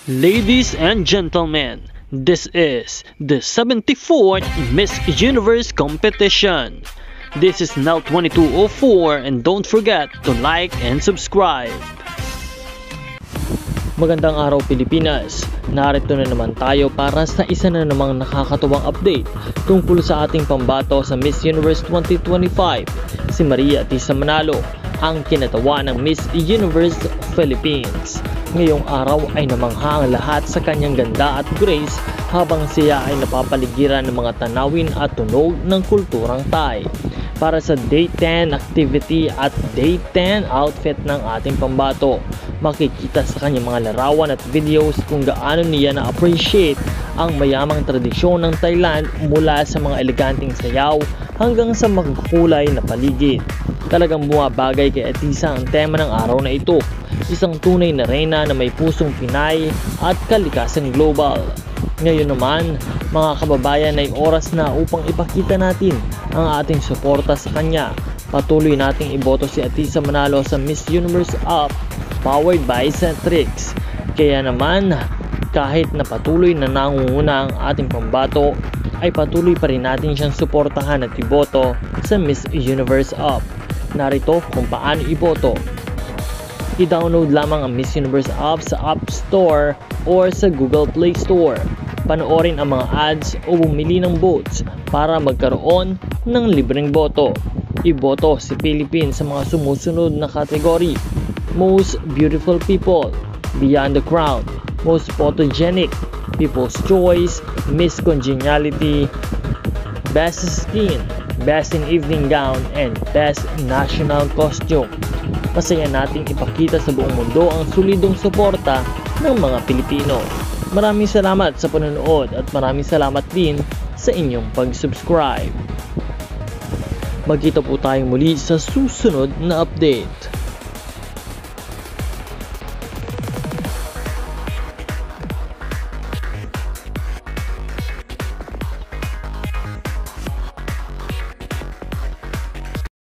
Ladies and gentlemen, this is the 74th Miss Universe competition. This is now 2204 and don't forget to like and subscribe. Magandang araw Pilipinas! Narito na naman tayo para sa isa na namang nakakatuwang update tungkol sa ating pambato sa Miss Universe 2025, si Maria Atisa Manalo, ang kinatawa ng Miss Universe Philippines. Ngayong araw ay namangha ang lahat sa kanyang ganda at grace habang siya ay napapaligiran ng mga tanawin at tunog ng kulturang Thai. Para sa Day 10 activity at Day 10 outfit ng ating pambato, makikita sa kanyang mga larawan at videos kung gaano niya na-appreciate ang mayamang tradisyon ng Thailand mula sa mga eleganteng sayaw hanggang sa magkulay na paligid. Talagang bumabagay kay Atisa ang tema ng araw na ito, isang tunay na reyna na may pusong Pinay at kalikasan global. Ngayon naman, mga kababayan, ay oras na upang ipakita natin ang ating suporta sa kanya. Patuloy nating iboto si Atisa Manalo sa Miss Universe Up, powered by Centrix. Kaya naman, kahit na patuloy na nangunguna ang ating pambato, ay patuloy pa rin natin siyang suportahan at iboto sa Miss Universe Up. Narito kung paano iboto. I-download lamang ang Miss Universe App sa App Store or sa Google Play Store. Panoorin ang mga ads o bumili ng votes para magkaroon ng libreng boto. Iboto si Philippines sa mga sumusunod na kategory: Most Beautiful People, Beyond the Crown, Most Photogenic, People's Choice, Miss Congeniality, Best Skin, Best in Evening Gown, and Best National Costume. Masaya nating ipakita sa buong mundo ang solidong suporta ng mga Pilipino. Maraming salamat sa panonood at maraming salamat din sa inyong pag-subscribe. Magkita po tayong muli sa susunod na update.